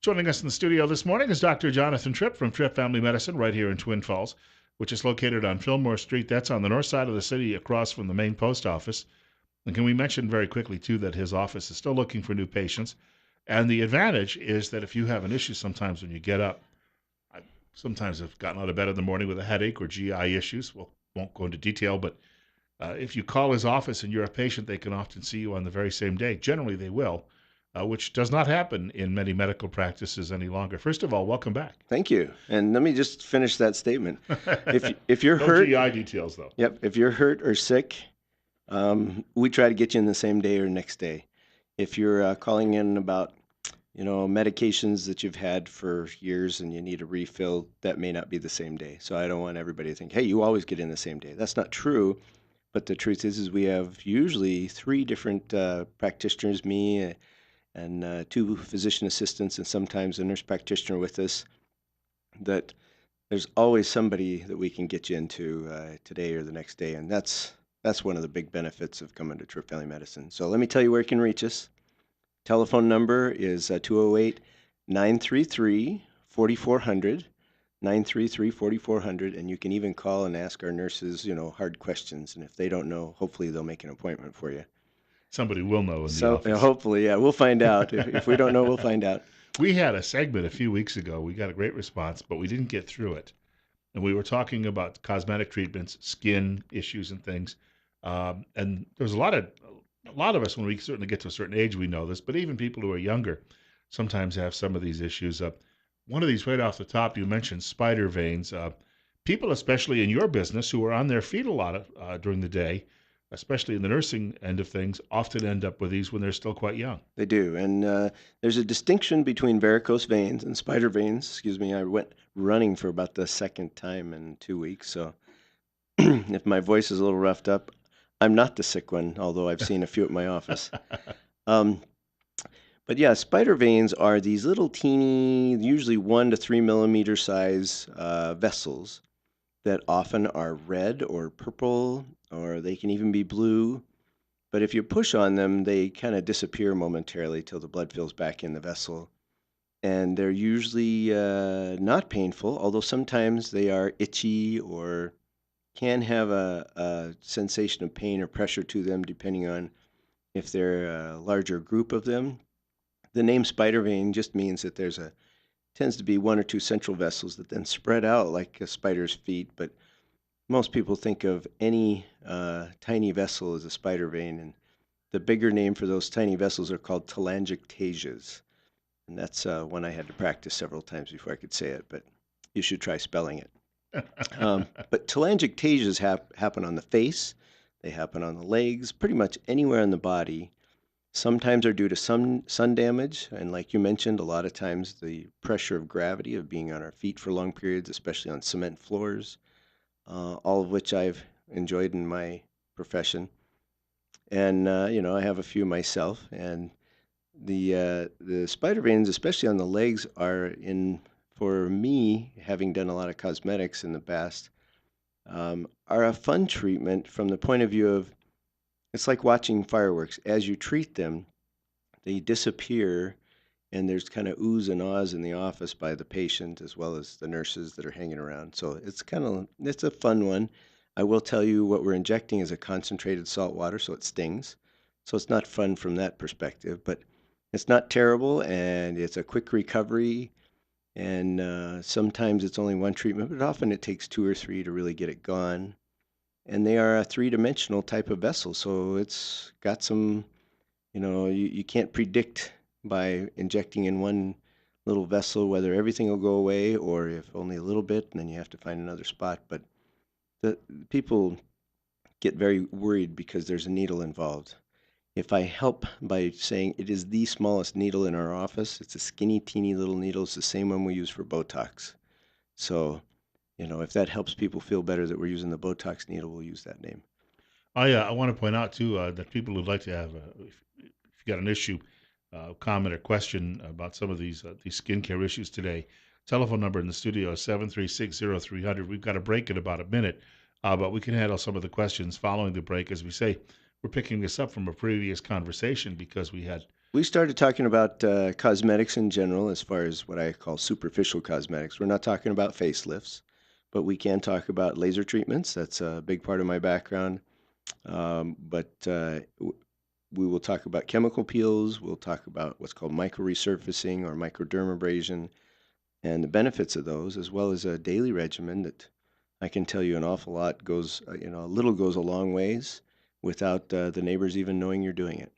Joining us in the studio this morning is Dr. Jonathan Tripp from Tripp Family Medicine right here in Twin Falls, which is located on Fillmore Street. That's on the north side of the city across from the main post office. And can we mention very quickly, too, that his office is still looking for new patients. And the advantage is that if you have an issue sometimes when you get up, I sometimes have gotten out of bed in the morning with a headache or GI issues. Well, won't go into detail, but if you call his office and you're a patient, they can often see you on the very same day. Generally, they will, which does not happen in many medical practices any longer. First of all, welcome back. Thank you. And let me just finish that statement. If you're No hurt, GI details, though. yep, if you're hurt or sick, we try to get you in the same day or next day. If you're calling in about, medications that you've had for years and you need a refill, that may not be the same day. So I don't want everybody to think, hey, you always get in the same day. That's not true. But the truth is we have usually three different practitioners, me and two physician assistants, and sometimes a nurse practitioner with us. That there's always somebody that we can get you into today or the next day, and that's one of the big benefits of coming to Tripp Family Medicine. So let me tell you where you can reach us. Telephone number is 208 933 4400, 933 4400, and you can even call and ask our nurses, hard questions, and if they don't know, hopefully they'll make an appointment for you. Somebody will know in the So office. hopefully, yeah, we'll find out. If we don't know, we'll find out. We had a segment a few weeks ago. We got a great response, but we didn't get through it. And we were talking about cosmetic treatments, skin issues, and things. And there's a lot of us when we certainly get to a certain age, we know this, but even people who are younger sometimes have some of these issues. One of these right off the top, you mentioned spider veins. People, especially in your business, who are on their feet a lot during the day, especially in the nursing end of things, often end up with these when they're still quite young. They do. And there's a distinction between varicose veins and spider veins. Excuse me, I went running for about the second time in 2 weeks. So if my voice is a little roughed up, I'm not the sick one, although I've seen a few at my office. Um, but yeah, spider veins are these little teeny, usually 1 to 3 millimeter size vessels that often are red or purple, or they can even be blue. But if you push on them, they kind of disappear momentarily till the blood fills back in the vessel. And they're usually not painful, although sometimes they are itchy or can have a sensation of pain or pressure to them, depending on if they're a larger group of them. The name spider vein just means that tends to be one or two central vessels that then spread out like a spider's feet. But most people think of any tiny vessel as a spider vein, and the bigger name for those tiny vessels are called telangiectasias. And that's one I had to practice several times before I could say it, but you should try spelling it. But telangiectasias happen on the face, they happen on the legs, pretty much anywhere on the body. Sometimes are due to some sun damage, and like you mentioned, a lot of times the pressure of gravity of being on our feet for long periods, especially on cement floors, all of which I've enjoyed in my profession. And I have a few myself, and the spider veins, especially on the legs, are in for me, having done a lot of cosmetics in the past, are a fun treatment from the point of view of it's like watching fireworks. As you treat them, they disappear, and there's kind of oohs and ahs in the office by the patient as well as the nurses that are hanging around. So it's a fun one. I will tell you what we're injecting is a concentrated salt water, so it stings. So it's not fun from that perspective, but it's not terrible, and it's a quick recovery. And sometimes it's only one treatment, but often it takes two or three to really get it gone. And they are a three-dimensional type of vessel, so it's got some, you can't predict by injecting in one little vessel whether everything will go away or if only a little bit, and then you have to find another spot. But the people get very worried because there's a needle involved. If I help by saying it is the smallest needle in our office, it's a skinny, teeny little needle. It's the same one we use for Botox. So, if that helps people feel better that we're using the Botox needle, we'll use that name. I want to point out too that people who'd like to have, if you got an issue, comment or question about some of these skincare issues today, telephone number in the studio is 736-0300. We've got a break in about a minute, but we can handle some of the questions following the break. As we say, we're picking this up from a previous conversation because we had We started talking about cosmetics in general, as far as what I call superficial cosmetics. We're not talking about facelifts, but we can talk about laser treatments. That's a big part of my background. But we will talk about chemical peels. We'll talk about what's called micro resurfacing or microdermabrasion and the benefits of those, as well as a daily regimen that I can tell you an awful lot goes, a little goes a long ways without the neighbors even knowing you're doing it.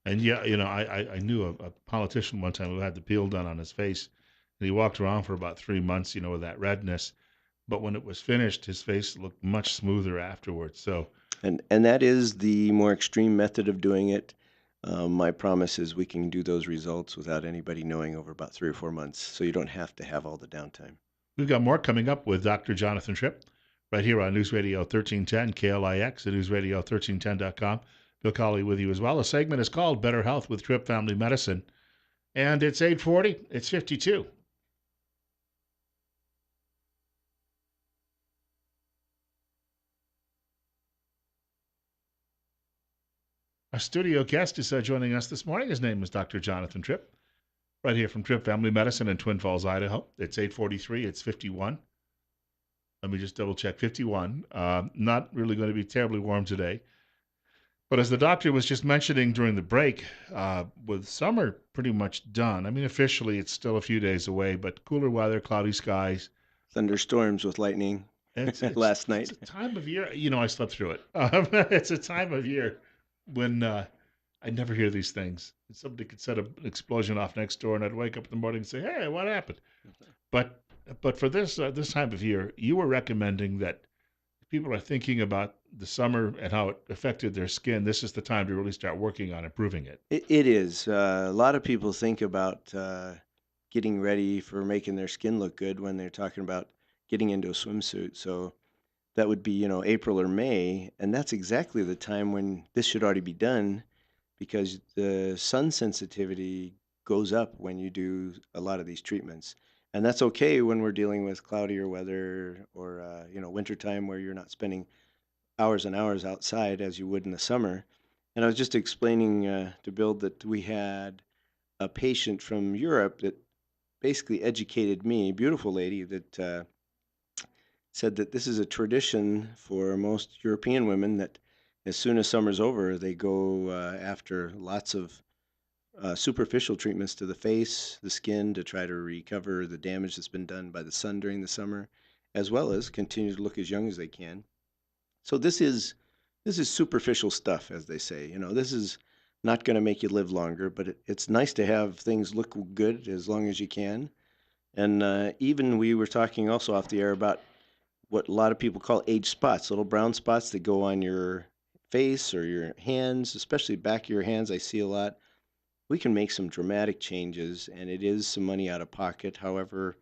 And yeah, I knew a politician one time who had the peel done on his face, and he walked around for about 3 months, with that redness. But when it was finished, his face looked much smoother afterwards. So And that is the more extreme method of doing it. My promise is we can do those results without anybody knowing over about 3 or 4 months, so you don't have to have all the downtime. we've got more coming up with Dr. Jonathan Tripp right here on News Radio 1310 KLIX and newsradio1310.com. Bill Colley with you as well. A segment is called Better Health with Tripp Family Medicine. And it's 8:40. It's 52. Our studio guest is joining us this morning. His name is Dr. Jonathan Tripp, right here from Tripp Family Medicine in Twin Falls, Idaho. It's 8:43. It's 51. Let me just double check. 51. Not really going to be terribly warm today. But as the doctor was just mentioning during the break, with summer pretty much done, I mean, officially it's still a few days away, but cooler weather, cloudy skies. Thunderstorms with lightning last It's night. a time of year, I slept through it. It's a time of year when I never hear these things. Somebody could set an explosion off next door, and I'd wake up in the morning and say, "Hey, what happened?" But but for this time of year, you were recommending that if people are thinking about the summer and how it affected their skin, this is the time to really start working on improving it. It is. A lot of people think about getting ready for making their skin look good when they're talking about getting into a swimsuit. So that would be, April or May, and that's exactly the time when this should already be done because the sun sensitivity goes up when you do a lot of these treatments. And that's okay when we're dealing with cloudier weather or wintertime where you're not spending hours and hours outside as you would in the summer. And I was just explaining to Bill that we had a patient from Europe that basically educated me, beautiful lady that said that this is a tradition for most European women that as soon as summer's over, they go after lots of superficial treatments to the face, the skin to try to recover the damage that's been done by the sun during the summer, as well as continue to look as young as they can. So this is superficial stuff, as they say. This is not going to make you live longer, but it's nice to have things look good as long as you can. And even we were talking also off the air about what a lot of people call age spots, little brown spots that go on your face or your hands, especially back of your hands. I see a lot. We can make some dramatic changes, and it is some money out of pocket. However,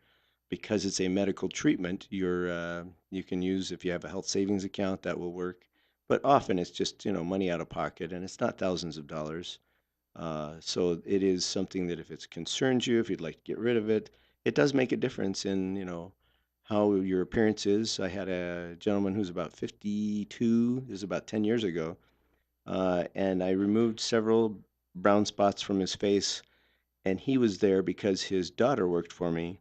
because it's a medical treatment, you can use if you have a health savings account that will work. But often it's just money out of pocket, and it's not thousands of dollars. So it is something that if it concerns you, if you'd like to get rid of it, it does make a difference in how your appearance is. I had a gentleman who's about 52. This is about 10 years ago, and I removed several brown spots from his face, and he was there because his daughter worked for me,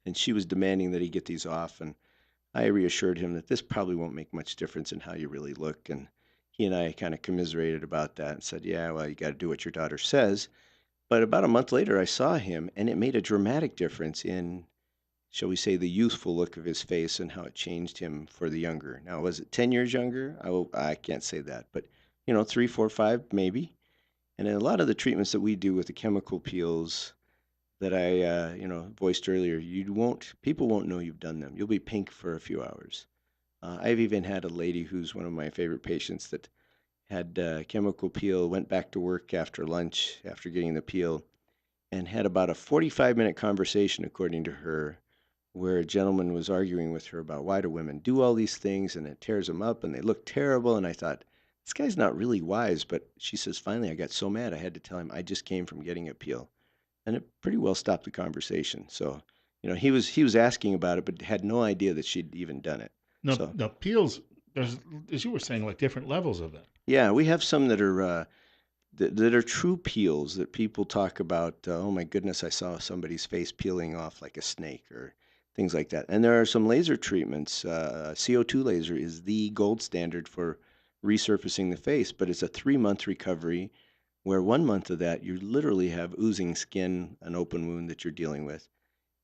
and she was demanding that he get these off. And I reassured him that this probably won't make much difference in how you really look. And he and I kind of commiserated about that and said, yeah, well, you got to do what your daughter says. But about a month later, I saw him, and it made a dramatic difference in, shall we say, the youthful look of his face and how it changed him for the younger. Now, was it 10 years younger? I can't say that, but 3, 4, 5, maybe. And in a lot of the treatments that we do with the chemical peels that I, voiced earlier, people won't know you've done them. You'll be pink for a few hours. I've even had a lady who's one of my favorite patients that had chemical peel, went back to work after lunch after getting the peel, and had about a 45-minute conversation, according to her, where a gentleman was arguing with her about why do women do all these things and it tears them up and they look terrible. And I thought, this guy's not really wise. But she says, finally, I got so mad I had to tell him I just came from getting a peel. And it pretty well stopped the conversation. So, he was asking about it, but had no idea that she'd even done it. Now, So, now peels, there's, as you were saying, like different levels of them. yeah, we have some that are that are true peels that people talk about. Oh my goodness, I saw somebody's face peeling off like a snake or things like that. And there are some laser treatments. CO2 laser is the gold standard for resurfacing the face, but it's a 3 month recovery where 1 month of that you literally have oozing skin, an open wound that you're dealing with.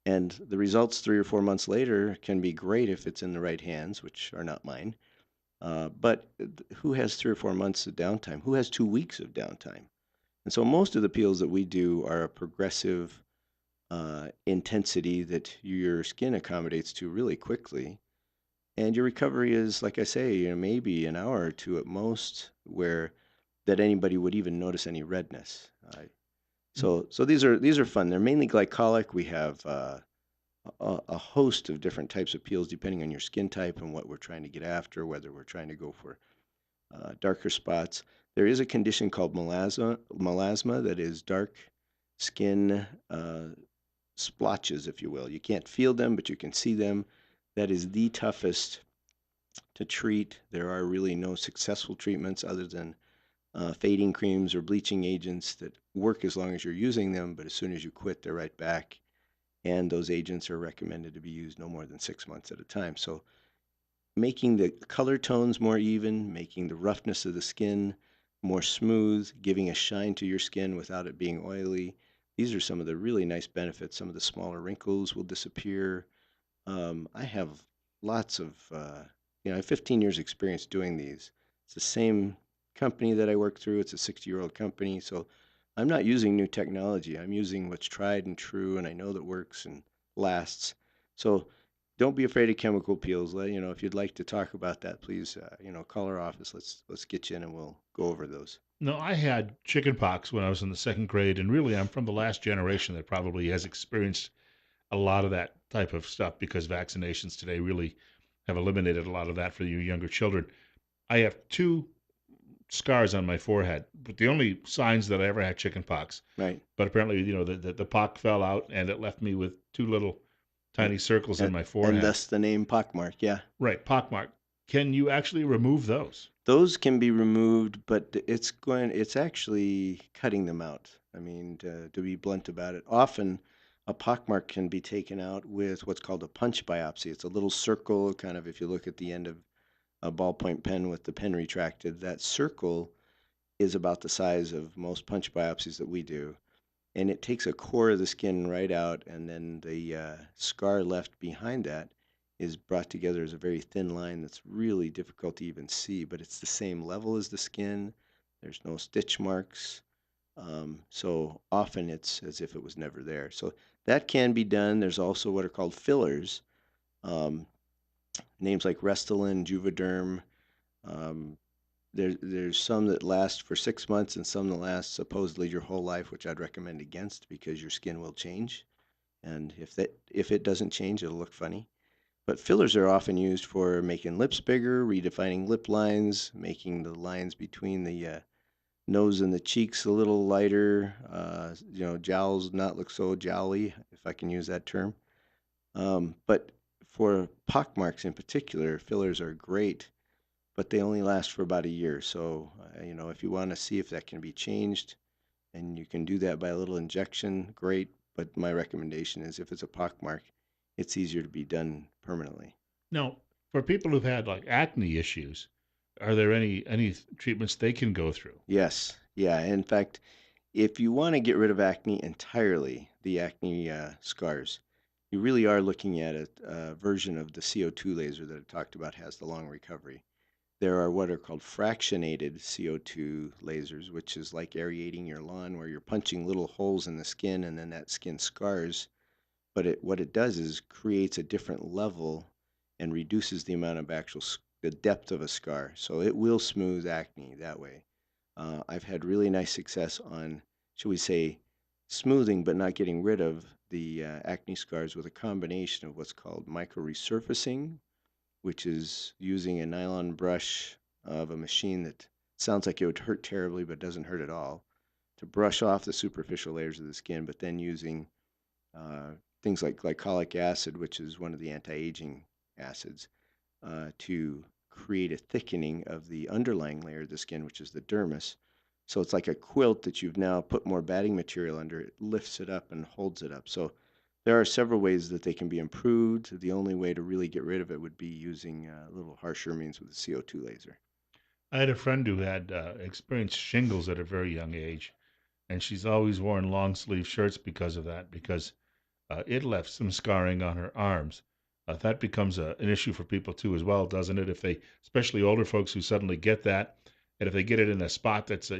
And the results 3 or 4 months later can be great if it's in the right hands, which are not mine. But who has 3 or 4 months of downtime? Who has 2 weeks of downtime? And so most of the peels that we do are a progressive intensity that your skin accommodates to really quickly. And your recovery is, like I say, maybe an hour or two at most, where that anybody would even notice any redness. So these are fun. They're mainly glycolic. We have a host of different types of peels depending on your skin type and what we're trying to get after, whether we're trying to go for darker spots. There is a condition called melasma that is dark skin splotches, if you will. You can't feel them, but you can see them. That is the toughest to treat. There are really no successful treatments other than fading creams or bleaching agents that work as long as you're using them, but as soon as you quit, they're right back. And those agents are recommended to be used no more than 6 months at a time. So making the color tones more even, making the roughness of the skin more smooth, giving a shine to your skin without it being oily. These are some of the really nice benefits. Some of the smaller wrinkles will disappear. I have lots of, I have 15 years experience doing these. It's the same company that I work through. It's a 60-year-old company. So I'm not using new technology. I'm using what's tried and true, and I know that works and lasts. So don't be afraid of chemical peels. If you'd like to talk about that, please, call our office. Let's get you in and we'll go over those. No, I had chicken pox when I was in the second grade, and really, I'm from the last generation that probably has experienced a lot of that type of stuff because vaccinations today really have eliminated a lot of that for you younger children. I have two scars on my forehead, but the only signs that I ever had chicken pox. Right. But apparently, the pock fell out and it left me with two little And tiny circles in and, my and forehead. thus the name pockmark. Yeah. Right, pockmark. Can you actually remove those? Those can be removed, but it's actually cutting them out. I mean, to be blunt about it, often a pockmark can be taken out with what's called a punch biopsy. It's a little circle, kind of if you look at the end of a ballpoint pen with the pen retracted, that circle is about the size of most punch biopsies that we do. And it takes a core of the skin right out, and then the scar left behind that is brought together as a very thin line that's really difficult to even see, but it's the same level as the skin. There's no stitch marks. So often it's as if it was never there. So that can be done. There's also what are called fillers. Um, Names like Restylane, Juvederm. Um, there's some that last for 6 months and some that last supposedly your whole life, which I'd recommend against because your skin will change. And if it doesn't change, it'll look funny. But fillers are often used for making lips bigger, redefining lip lines, making the lines between the nose and the cheeks a little lighter. Jowls not look so jowly, if I can use that term. But for pockmarks in particular, fillers are great, but they only last for about a year. So, if you want to see if that can be changed, and you can do that by a little injection, great. But my recommendation is if it's a pockmark, it's easier to be done permanently. Now, for people who've had like acne issues, are there any treatments they can go through? Yes, yeah. In fact, if you want to get rid of acne entirely, the acne scars, you really are looking at a version of the CO2 laser that I talked about has the long recovery. There are what are called fractionated CO2 lasers, which is like aerating your lawn, where you're punching little holes in the skin and then that skin scars. But what it does is creates a different level and reduces the amount of the depth of a scar. So it will smooth acne that way. I've had really nice success on, should we say, smoothing but not getting rid of the acne scars with a combination of what's called micro resurfacing, which is using a nylon brush of a machine that sounds like it would hurt terribly but doesn't hurt at all, to brush off the superficial layers of the skin, but then using uh, things like glycolic acid, which is one of the anti-aging acids, to create a thickening of the underlying layer of the skin, which is the dermis, So it's like a quilt that you've now put more batting material under. It lifts it up and holds it up. So there are several ways that they can be improved. The only way to really get rid of it would be using a little harsher means with a CO2 laser. I had a friend who had experienced shingles at a very young age, and she's always worn long sleeve shirts because of that, because it left some scarring on her arms. That becomes an issue for people too, as well, doesn't it? If they, especially older folks who suddenly get that, and if they get it in a spot that's a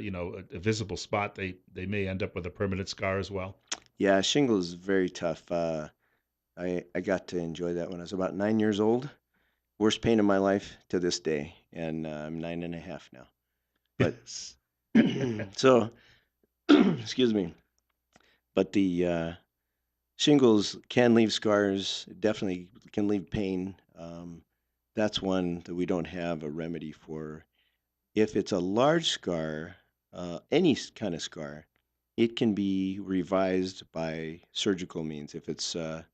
visible spot, they may end up with a permanent scar as well. Yeah, shingles is very tough. I got to enjoy that when I was about 9 years old. Worst pain in my life to this day, and I'm 9.5 now. But Yes. so, excuse me. But the shingles can leave scars, definitely can leave pain. That's one that we don't have a remedy for. If it's a large scar, any kind of scar, it can be revised by surgical means. If it's a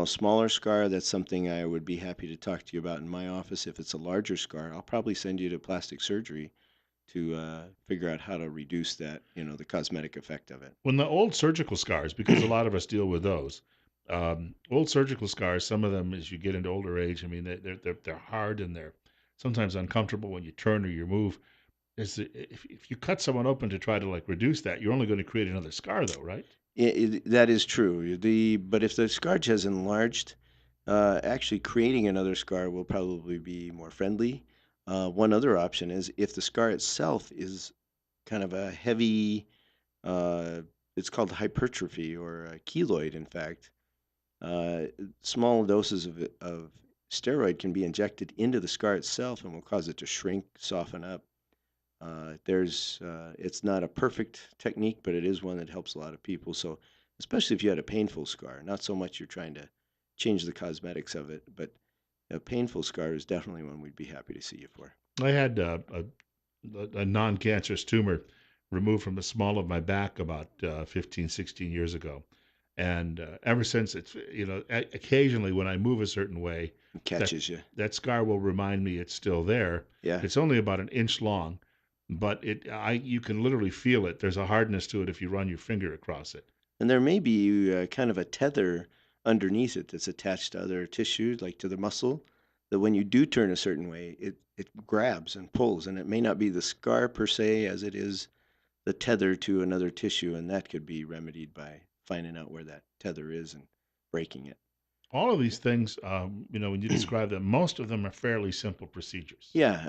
smaller scar, that's something I would be happy to talk to you about in my office. If it's a larger scar, I'll probably send you to plastic surgery to figure out how to reduce that, the cosmetic effect of it. When the old surgical scars, because a lot of us deal with those, old surgical scars, some of them as you get into older age, I mean, they're hard and they're sometimes uncomfortable when you turn or you move. If you cut someone open to try to like reduce that, you're only going to create another scar, though, right? That is true. But if the scar has enlarged, actually creating another scar will probably be more friendly. One other option is if the scar itself is kind of a heavy, uh, it's called hypertrophy or a keloid, in fact. Uh, Small doses of steroid can be injected into the scar itself and will cause it to shrink, soften up. It's not a perfect technique, but it is one that helps a lot of people. So, especially if you had a painful scar, not so much you're trying to change the cosmetics of it, but a painful scar is definitely one we'd be happy to see you for. I had a non-cancerous tumor removed from the small of my back about 15, 16 years ago. And ever since, occasionally when I move a certain way, It that catches you. that scar will remind me it's still there. Yeah. It's only about an inch long, but you can literally feel it. There's a hardness to it if you run your finger across it. And there may be kind of a tether underneath it that's attached to other tissue, like to the muscle, that when you do turn a certain way, it grabs and pulls. And it may not be the scar per se as it is the tether to another tissue. And that could be remedied by finding out where that tether is and breaking it. All of these things, when you describe them, most of them are fairly simple procedures. Yeah,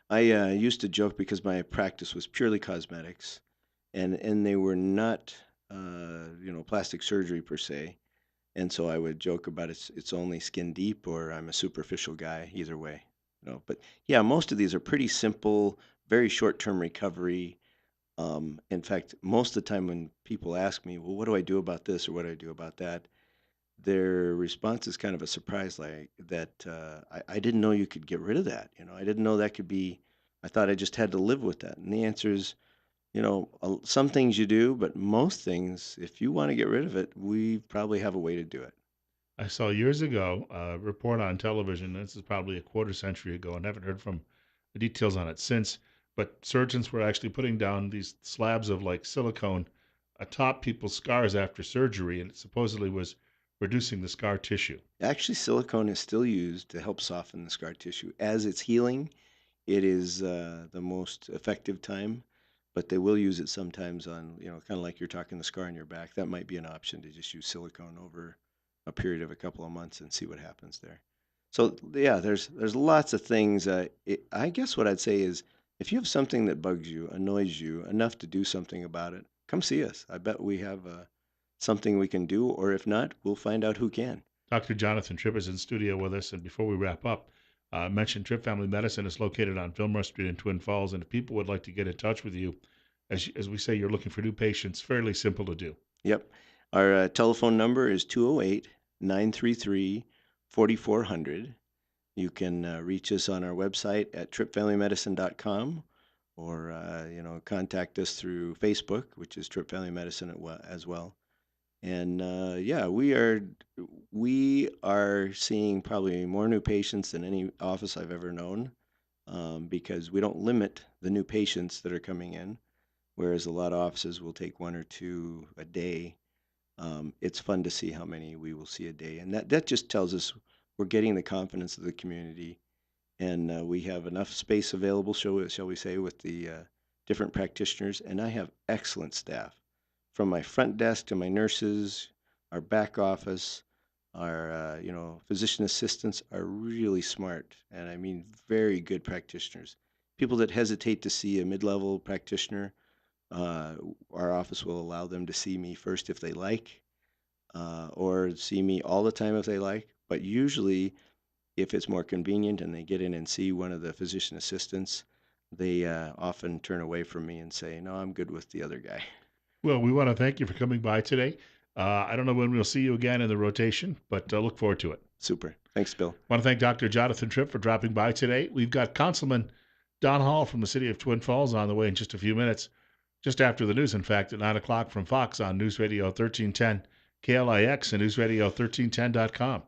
I used to joke because my practice was purely cosmetics, and they were not, plastic surgery per se. And so I would joke about it's only skin deep or I'm a superficial guy, either way. But yeah, most of these are pretty simple, very short-term recovery. In fact, most of the time when people ask me, well, what do I do about this or what do I do about that? Their response is kind of a surprise, like that I didn't know you could get rid of that. I didn't know that could be, I thought I just had to live with that. And the answer is, some things you do, but most things, if you want to get rid of it, we probably have a way to do it. I saw years ago a report on television. This is probably a quarter century ago, and haven't heard from the details on it since. But surgeons were actually putting down these slabs of like silicone atop people's scars after surgery, and it supposedly was reducing the scar tissue. Actually, silicone is still used to help soften the scar tissue. As it's healing, it is the most effective time, but they will use it sometimes on, kind of like you're talking the scar on your back. That might be an option to just use silicone over a period of a couple of months and see what happens there. So yeah, there's lots of things. I guess what I'd say is if you have something that bugs you, annoys you enough to do something about it, come see us. I bet we have something we can do, or if not, we'll find out who can. Dr. Jonathan Tripp is in studio with us, and before we wrap up, I mentioned Tripp Family Medicine is located on Fillmore Street in Twin Falls, and if people would like to get in touch with you, as we say, you're looking for new patients, fairly simple to do. Yep. Our telephone number is 208 933 4400. You can reach us on our website at tripfamilymedicine.com or, contact us through Facebook, which is Trip Family Medicine as well. And yeah, we are seeing probably more new patients than any office I've ever known. because we don't limit the new patients that are coming in, whereas a lot of offices will take one or two a day. It's fun to see how many we will see a day, and that just tells us we're getting the confidence of the community, and we have enough space available, shall we say, with the different practitioners. And I have excellent staff, from my front desk to my nurses, our back office, our physician assistants are really smart, and I mean very good practitioners. People that hesitate to see a mid-level practitioner, uh, our office will allow them to see me first if they like, or see me all the time if they like. But usually, if it's more convenient and they get in and see one of the physician assistants, they often turn away from me and say, "No, I'm good with the other guy." Well, we want to thank you for coming by today. I don't know when we'll see you again in the rotation, but look forward to it. Super. Thanks, Bill. I want to thank Dr. Jonathan Tripp for dropping by today. We've got Councilman Don Hall from the city of Twin Falls on the way in just a few minutes, just after the news, in fact, at 9 o'clock from Fox on News Radio 1310, KLIX, and NewsRadio1310.com.